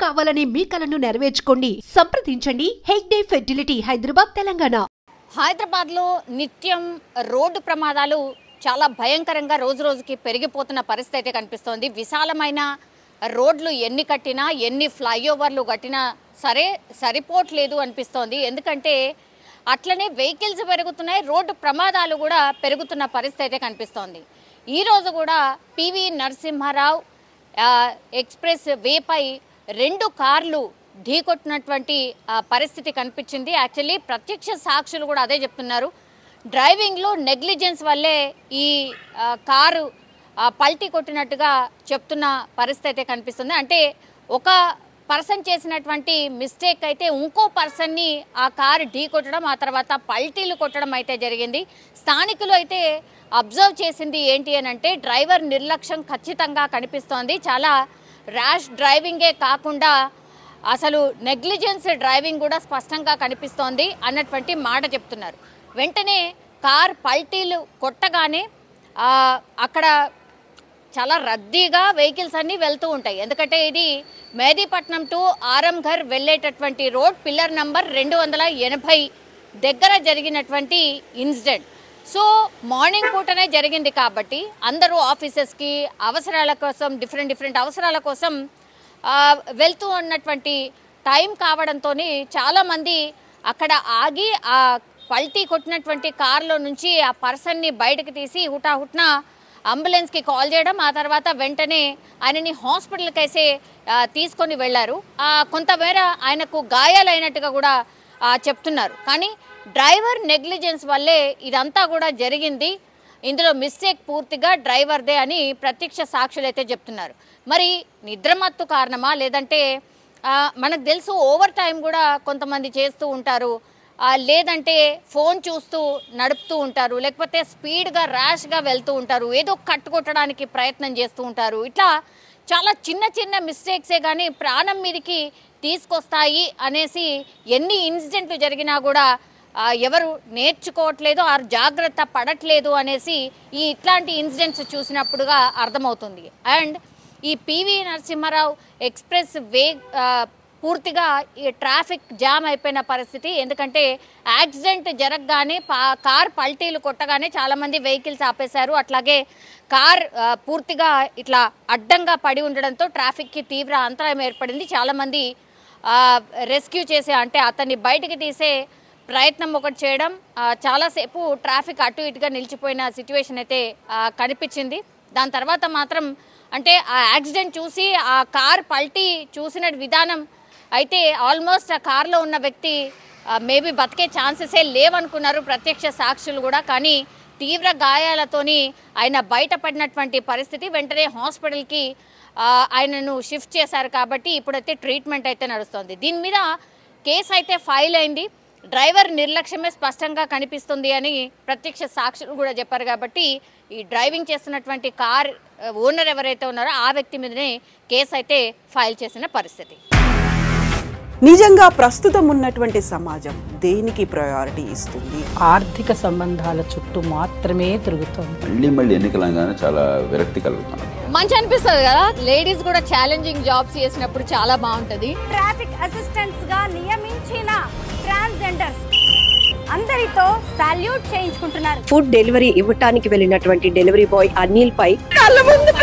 కావాలనే మీ కలను నెరవేర్చుకోండి. సంప్రదించండి హెగ్డే ఫెర్టిలిటీ, హైదరాబాద్, తెలంగాణ. హైదరాబాద్లో నిత్యం రోడ్డు ప్రమాదాలు చాలా భయంకరంగా రోజు రోజుకి పెరిగిపోతున్న పరిస్థితి అయితే కనిపిస్తోంది. విశాలమైన రోడ్లు ఎన్ని కట్టినా, ఎన్ని ఫ్లైఓవర్లు కట్టినా సరిపోవట్లేదు అనిపిస్తోంది. ఎందుకంటే అట్లనే వెహికల్స్ పెరుగుతున్నాయి, రోడ్డు ప్రమాదాలు కూడా పెరుగుతున్న పరిస్థితి అయితే కనిపిస్తోంది. ఈరోజు కూడా పివి నరసింహారావు ఎక్స్ప్రెస్ వేపై 2 కార్లు ఢీకొట్టినటువంటి పరిస్థితి కనిపించింది. యాక్చువల్లీ ప్రత్యక్ష సాక్షులు కూడా అదే చెప్తున్నారు. డ్రైవింగ్లో నెగ్లిజెన్స్ వల్లే ఈ కారు పల్టీ కొట్టినట్టుగా చెప్తున్న పరిస్థితి అయితే కనిపిస్తుంది. అంటే ఒక పర్సన్ చేసినటువంటి మిస్టేక్ అయితే ఇంకో పర్సన్ని ఆ కారు ఢీకొట్టడం, ఆ తర్వాత పల్టీలు కొట్టడం అయితే జరిగింది. స్థానికులు అయితే అబ్జర్వ్ చేసింది ఏంటి అని అంటే డ్రైవర్ నిర్లక్ష్యం ఖచ్చితంగా కనిపిస్తోంది. చాలా ర్యాష్ డ్రైవింగే కాకుండా అసలు నెగ్లిజెన్స్ డ్రైవింగ్ కూడా స్పష్టంగా కనిపిస్తోంది అన్నటువంటి మాట చెప్తున్నారు. వెంటనే కార్ పల్టీలు కొట్టగానే అక్కడ చాలా రద్దీగా వెహికల్స్ అన్నీ వెళ్తూ ఉంటాయి. ఎందుకంటే ఇది మెహదీపట్నం టు ఆరంఘర్ వెళ్ళేటటువంటి రోడ్, పిల్లర్ నంబర్ 280 దగ్గర జరిగినటువంటి ఇన్సిడెంట్. సో మార్నింగ్ పూటనే జరిగింది కాబట్టి అందరూ ఆఫీసెస్కి అవసరాల కోసం డిఫరెంట్ అవసరాల కోసం వెళ్తూ ఉన్నటువంటి టైం కావడంతో చాలామంది అక్కడ ఆగి ఆ పల్టీ కొట్టినటువంటి కార్లో నుంచి ఆ పర్సన్ని బయటకు తీసి హుటాహుట్న అంబులెన్స్కి కాల్ చేయడం, ఆ తర్వాత వెంటనే ఆయనని హాస్పిటల్కి అయితే తీసుకొని వెళ్ళారు. కొంతమేర ఆయనకు గాయాలైనట్టుగా కూడా చెప్తున్నారు. కానీ డ్రైవర్ నెగ్లిజెన్స్ వల్లే ఇదంతా కూడా జరిగింది, ఇందులో మిస్టేక్ పూర్తిగా డ్రైవర్దే అని ప్రత్యక్ష సాక్షులు అయితే చెప్తున్నారు. మరి నిద్రమత్తు కారణమా, లేదంటే మనకు తెలుసు ఓవర్ టైం కూడా కొంతమంది చేస్తూ ఉంటారు, లేదంటే ఫోన్ చూస్తూ నడుపుతూ ఉంటారు, లేకపోతే స్పీడ్గా ర్యాష్గా వెళ్తూ ఉంటారు, ఏదో కట్టుకొట్టడానికి ప్రయత్నం చేస్తూ ఉంటారు. ఇట్లా చాలా చిన్న మిస్టేక్సే కానీ ప్రాణం మీదకి తీసుకొస్తాయి అనేసి ఎన్ని ఇన్సిడెంట్లు జరిగినా కూడా ఎవరు నేర్చుకోవట్లేదు, ఆ జాగ్రత్త పడట్లేదు అనేసి ఇట్లాంటి ఇన్సిడెంట్స్ చూసినప్పుడుగా అర్థమవుతుంది. అండ్ ఈ పివి నరసింహారావు ఎక్స్ప్రెస్ వే పూర్తిగా ఈ ట్రాఫిక్ జామ్ అయిపోయిన పరిస్థితి. ఎందుకంటే యాక్సిడెంట్ జరగగానే కార్ పల్టీలు కొట్టగానే చాలామంది వెహికల్స్ ఆపేశారు. అట్లాగే కార్ పూర్తిగా ఇట్లా అడ్డంగా పడి ఉండడంతో ట్రాఫిక్కి తీవ్ర అంతరాయం ఏర్పడింది. చాలామంది రెస్క్యూ చేసే, అంటే అతన్ని బయటికి తీసే ప్రయత్నం ఒకటి చేయడం, చాలాసేపు ట్రాఫిక్ అటు ఇటుగా నిలిచిపోయిన సిచ్యువేషన్ అయితే కనిపించింది. దాని తర్వాత మాత్రం అంటే ఆ యాక్సిడెంట్ చూసి ఆ కార్ పల్టీ చూసిన విధానం అయితే ఆల్మోస్ట్ ఆ కార్లో ఉన్న వ్యక్తి మేబీ బతికే ఛాన్సెసే లేవనుకున్నారు ప్రత్యక్ష సాక్షులు కూడా. కానీ తీవ్ర గాయాలతోని ఆయన బయటపడినటువంటి పరిస్థితి. వెంటనే హాస్పిటల్కి ఆయనను షిఫ్ట్ చేశారు కాబట్టి ఇప్పుడైతే ట్రీట్మెంట్ అయితే నడుస్తుంది. దీని మీద కేసు అయితే ఫైల్ అయింది. డ్రైవర్ నిర్లక్ష్యమే స్పష్టంగా కనిపిస్తుంది అని ప్రత్యక్ష సాక్షులు కూడా చెప్పారు. కాబట్టి ఈ డ్రైవింగ్ చేస్తున్నటువంటి కార్ ఓనర్ ఎవరైతే ఉన్నారో ఆ వ్యక్తి మీదనే కేసు అయితే ఫైల్ చేసిన పరిస్థితి. నిజంగా ప్రస్తుతం ఉన్నటువంటి సమాజం దేనికి ప్రయారిటీ ఇస్తుంది? ఆర్థిక సంబంధాల చుట్టూ మాత్రమే తిరుగుతుంది. మళ్ళీ ఎన్నికలంగానే చాలా విరక్తి కలుగుతుంది. మంచి అనిపిస్తుంది కదా, లేడీస్ కూడా ఛాలెంజింగ్ జాబ్స్ చేసినప్పుడు చాలా బాగుంటది. ట్రాఫిక్ అసిస్టెంట్స్ గా నియమించిన ట్రాన్స్జెండర్స్ అందరితో సాల్యూట్ చేయించుకుంటున్నారు. ఫుడ్ డెలివరీ ఇవ్వటానికి వెళ్ళినటువంటి డెలివరీ బాయ్ అనిల్ పై కళ్ళ ముందు